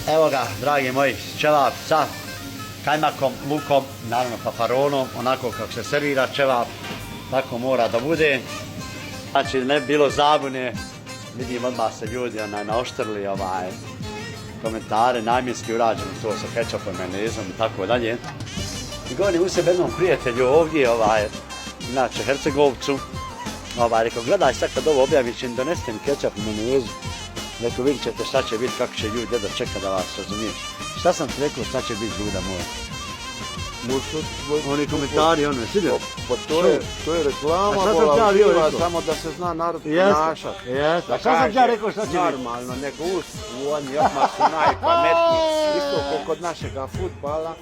Evo ga, dragi moji, ćevap sa kajmakom, lukom, naravno paparonom, onako kako se servira ćevap, tako mora da bude. Znači, ne bi bilo zabune, vidim odmah se ljudi naoštrili komentare, namjenski urađeno to sa kečapom, majonezom i tako dalje. I govorim u sebe jednom prijatelju ovdje, inače Hercegovcu, rekao, gledaj sad kad ovo objavim, će mi donesti mi kečap i majonezu. Rekao, vidit ćete šta će biti, kako će ljudi jedva čeka da vas razumiješ. Šta sam ti rekao, šta će biti ljuda moja? Oni komentari, ono je svidio? Pa to je reklama, samo da se zna narod ponašati. A šta sam ja rekao, šta će biti? Normalno, nego oni odmah su najpametniji. Isto kao kod našega fudbala.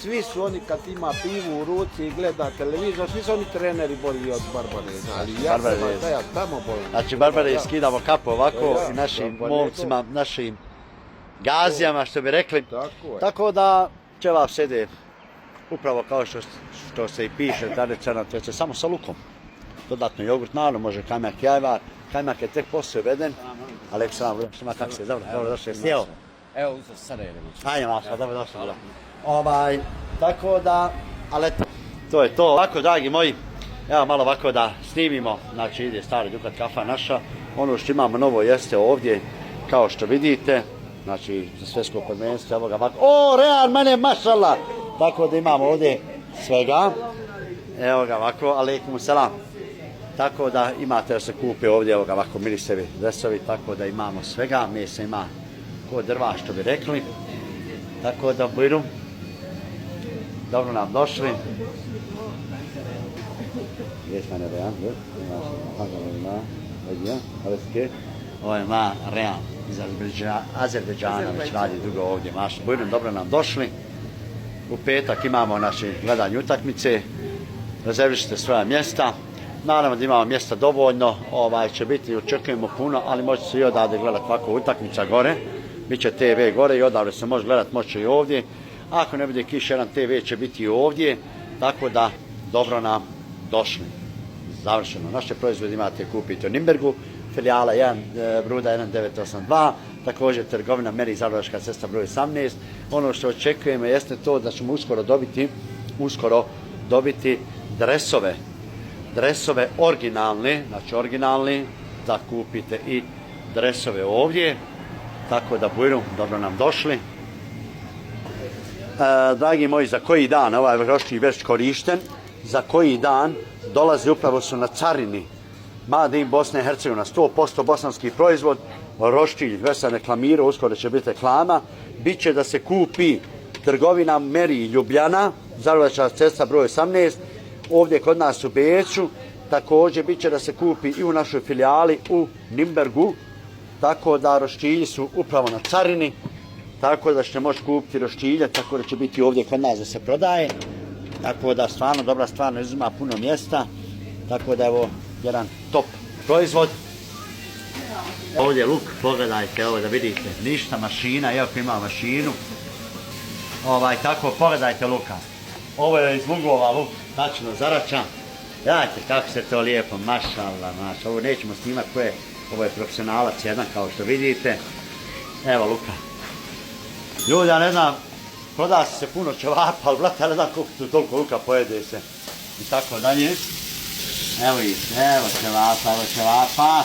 Svi su oni kad ima pivu u ruci i gleda televizor, svi su oni treneri bolji od Barbareza. Ali ja sam tamo bolji. Znači Barbare skidamo kapu ovako i našim momcima, našim gazijama što bi rekli. Tako da ćevap sede upravo kao što se i piše tradicionalno, to je samo sa lukom. Dodatno jogurt, naravno može kajmak i ajvar. Kajmak je tek poslije uveden. Aleksandar, kako se, dobro došli, sjeo. Evo, uzeo sada jedemo. Ajde, Maša, dobro došli. Tako da, ali to je to. Ovako, dragi moji, evo malo ovako da snimimo, znači ide stari Dukat kafa naša. Ono što imamo novo jeste ovdje, kao što vidite, znači za svjetsko prvenstvo, evo ga ovako. O, Real, mene, mašallah! Tako da imamo ovdje svega. Evo ga ovako, alejkum selam. Tako da imate da se kupe ovdje, evo ga ovako mirisevi dresovi, tako da imamo svega. Mesa ima kod drva, što bi rekli. Tako da, bujrum. Dobro nam došli. Gdje smo ne Real? Ovo je ma Real iz Azerbejdžana, već radi dugo ovdje. Bujrum, dobro nam došli. U petak imamo naše gledanje utakmice, rezervišite svoja mjesta. Naravno da imamo mjesta dovoljno, će biti, očekujemo puno, ali možete se i odavde gledati ovako utakmica gore. Biće TV gore i odavde se može gledati, može i ovdje. Ako ne bude kiša, jedan TV će biti i ovdje, tako da dobro nam došli. Završeno. Naše proizvode imate kupiti u Nimbergu, filijala 1 Bruda 1982, također trgovina Meri Zagrebačka cesta broj 18. Ono što očekujemo jeste to da ćemo uskoro dobiti dresove originalne, znači originalni, da kupite i dresove ovdje, tako da bujrum, dobro nam došli. Dragi moji, za koji dan, ovaj roštilj već korišten, za koji dan dolazi upravo su na carini Made in Bosne i Hercegovina, 100% bosanski proizvod, roštilj, već sam reklamirao, uskoro će biti reklama, bit će da se kupi trgovina Meri Ljubljana, Zagrebačka cesta broj 18, ovdje kod nas u Beču, također bit će da se kupi i u našoj filijali u Nimbergu, tako da roštilji su upravo na carini, tako da ćete moći kupiti roštilje, tako da će biti ovdje kod nas da se prodaje, tako da stvarno dobra stvar, ne uzima puno mjesta, tako da evo jedan top proizvod. Ovdje luk, pogledajte ovo da vidite, ništa mašina, iako ima mašinu. Tako, pogledajte luka. Ovo je iz lugova luk, tačno zaračan. Gledajte kako se to lijepo, mašallah. Ovo nećemo snimati koje, ovo je profesionalac jedan kao što vidite. Evo luka. Ljudi, ja ne znam, proda se puno ćevapa, ali brate, ja ne znam koliko tu toliko luka pojede se. I tako dalje. Evo ćevapa.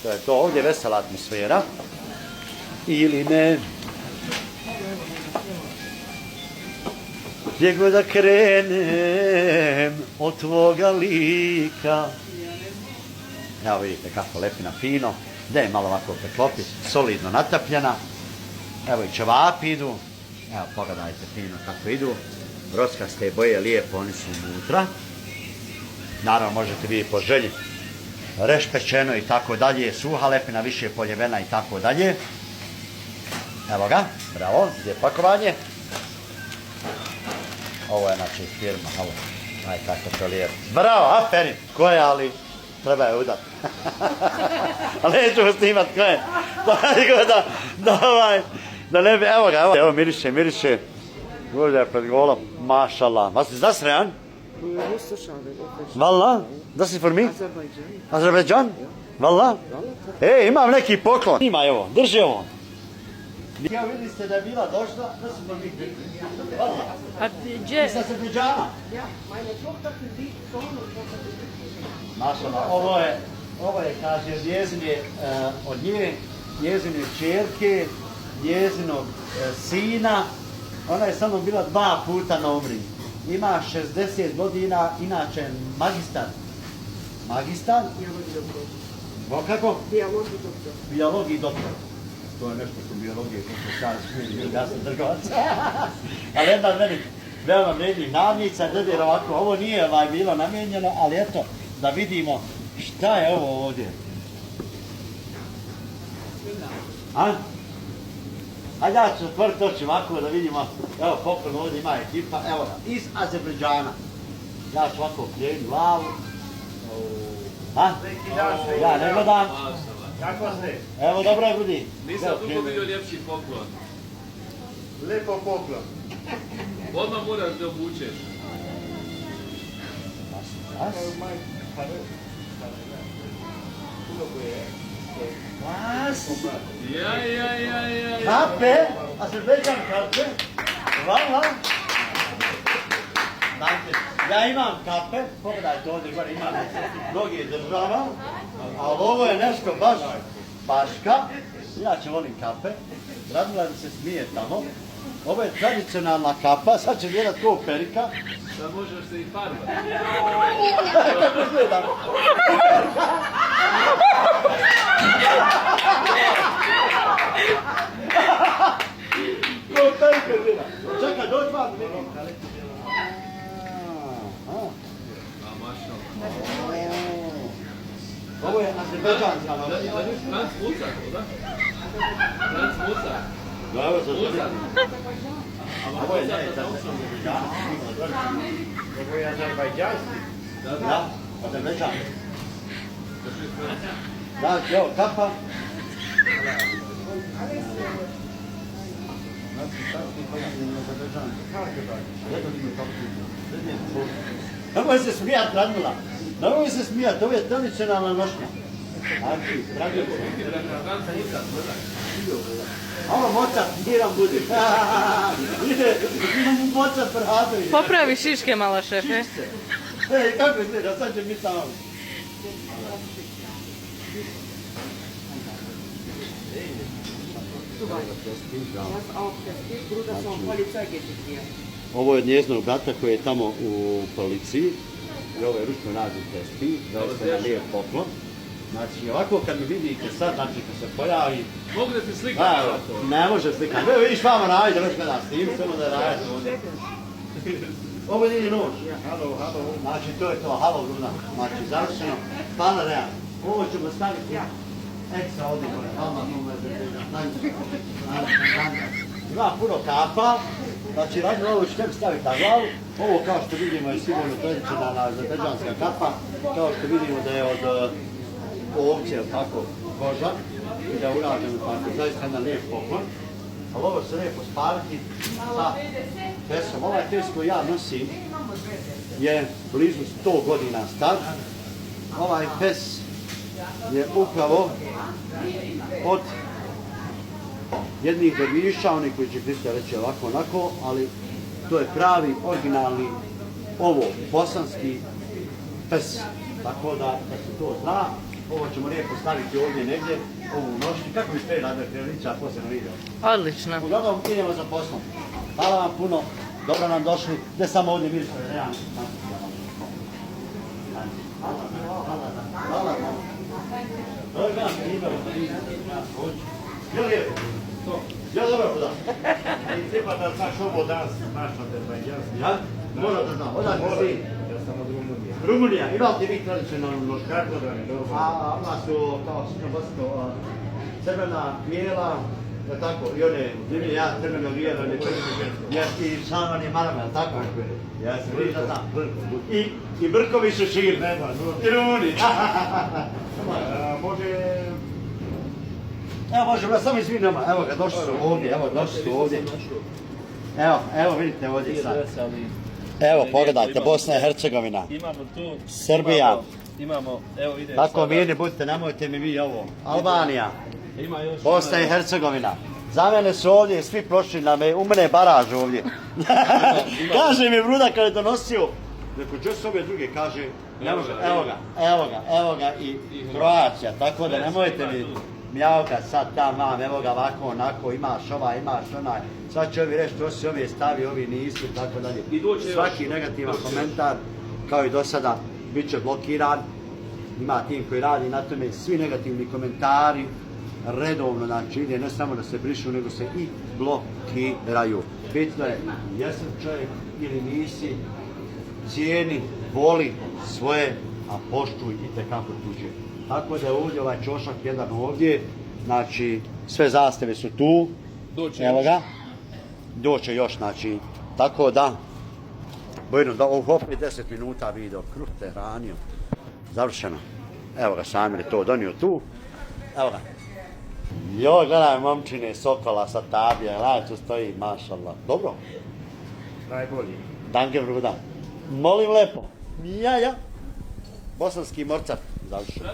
To je to, ovdje je vesela atmosfera. Ili ne. Gdje god da krenem od tvoga lika. Evo vidite kako lepina fino. Da je malo ovako preklopiti, solidno natapljena. Evo i ćevapi idu. Evo pogledajte fino kako idu. Roskaste boje lijepo, oni su unutra. Naravno možete vidjeti po želji. Rešpečeno i tako dalje, suha lepina, više poljevena i tako dalje. Evo ga, bravo, gdje je pakovanje. Ovo je znači firma, ovo, aj kako to lijepo. Bravo, aferin, ko je, ali treba je udat. Ali nećemo snimat ko je. Da ne bi, evo ga, evo miriše. Ovdje je pred golom, mašallah. Vas znaš Rejan? Valla? Da si for mi? Azerbejdžan? Valla? Imam neki poklon. Ima evo, drži ovo. Ja vidjeli ste da je bila došla, da su to mi krili. A gdje? Iz Azerbejdžana. Ja, meine Tochter verdient Sohn und Tochter Mašala, ovo je, kaže, od njezine čerke, njezinog sina. Ona je samo bila 2 puta na umri. Ima 60 godina, inače magistar. Magistar? Kako? Biologiji doktor. To je nešto što biologije, što se sad smije, ja sam trgovac. Ali jedna od meni veoma vrednih navnica, gledaj ovako, ovo nije bilo namijenjeno, ali eto, da vidimo šta je ovo ovdje. A? Ajde, ja ću otvoriti oči ovako da vidimo, evo poklon ovdje ima ekipa, evo ga, iz Azerbejdžana. Ja ću ovako krenut glavu. A? Ja ne gledam. Kako ste? Evo, dobro je, budi. Nisam dugo vidio ljepši poklon. Lepo poklon. Odmah moraš da obučeš. Ja. Kape, Azerbejdžan kape. Hvala. Ja imam kape, pogledajte ovdje gore, imam mnogih država, ali ovo je nešto baš baška. Inače volim kape, Radmila mi se smije tamo. Ovo je tradicionalna kapa, sad će gledat ko perika. Da možeš se i farbati. Kako gledam? Ko perika gleda? Čekaj, dođi vam. Ovo je Azerbejdžanska noga. Franc Musak, da? Franc Musak. Da, evo za Musak. Ovo je Azerbejdžan. Ovo je azerbajdžanski. Da, Azerbejdžan. Da, evo, kapa. Nemoj se smijat, Radmila. Nemoj se smijat, ovo je tradicionalna nošnja. Znači, dragi se. Franc Musak, gledaj. Ovo mocat, miram budi. Ide, imam mocat Prhadović. Popravi šiške malo, šefe. Ej, kako izgleda, sad će mi tamo. Ovo je od njezinog brata koji je tamo u policiji. I ovo je ručno radi testi, da ste na lijep poklon. Znači, ovako kad mi vidite sad, znači kad se pojavi... Mogu da ti slikam? Ne može slikati. Evo vidiš vama najde, već gleda s tim, samo da radite ovdje. Ovo nije nož. Znači, to je to, halo Bruna. Znači, završeno. Hvala Real. Ovo ćemo staviti ekstra ovdje gore. Ima puno kapa. Znači, radno ovo ću tebi staviti na glavu. Ovo kao što vidimo je sigurno tradicionalna azerbejdžanska kapa. Kao što vidimo da je od ovce, ili tako, koža. I da je urađeno tako, zaista jedan lijep poklon. Ali ovo se lijepo spaviti sa pesom. Ovaj pes koji ja nosim je blizu 100 godina star. Ovaj pes je upravo od jednih derviša, oni koji će Hrista reći ovako onako, ali to je pravi, originalni, ovo, bosanski pes. Tako da se to zna, ovo ćemo lijepo staviti ovdje negdje, ovu nošnju. Kako bi ste radili Krelića, posebno video? Odlično. Uglavnom idemo za poslom. Hvala vam puno, dobro nam došli, ne samo ovdje mi smo realni. Hvala vam. Dobar dan, je li je? Ja dobro da. I treba da znaš ovo danas, znaš azerbajdžanski. Ja? Moram da znam, odakle si? Ja sam od Rumunije. Rumunija, imali ti vi tradicionalnu nošnju? Kako da ne, dobro. A ona su kao srpno-bosko, crvena, bijela, je tako, i one dimlje, ja crveno bijelo, ne četiri, i šaman je maramel, tako? Ja sam vidio da znam. I brkovi su šir. I Rumuni. Može... Evo možemo, samo izvinjamo, evo ga, došli su ovdje, evo došli su ovdje. Evo vidite ovdje sad. Evo pogledajte, Bosna i Hercegovina. Imamo tu... Srbija. Imamo, evo ide... Tako mirni budite, nemojte mi vi ovo. Albanija. Ima još... Bosna i Hercegovina. Za mene su ovdje svi prošli u mene je baraž ovdje. Kaže mi Bruda kad je donosio, rekao, gdje su ove druge, kaže, ne može, evo ga i Croatia, tako da nemojte mi mjavka sad tam vam, evo ga ovako, onako, imaš ovaj, imaš onaj, sad će ovi reći, to si ovi stavi, ovi nisu, tako dalje. Svaki negativan komentar, kao i do sada, bit će blokiran, ima tim koji radi na tome, svi negativni komentari, redovno, znači ide ne samo da se brišu, nego se i blokiraju. Bitno je, jesam čovjek ili nisi, cijeni, voli svoje, a poštuj itekako tuđe. Tako da je ovdje ovaj čošak jedan ovdje, znači sve zastave su tu, evo ga, doće još, znači, tako da, bojno da opet 10 minuta video, kruh te hranio, završeno. Evo ga, Samir je to donio tu, evo ga. Joj, gledaj momčine Sokola sa tabija, gledaj tu stoji, mašallah. Dobro? Najbolji. Danke Bruda. Molim lepo. Ja. Bosanski morcar. Završeno.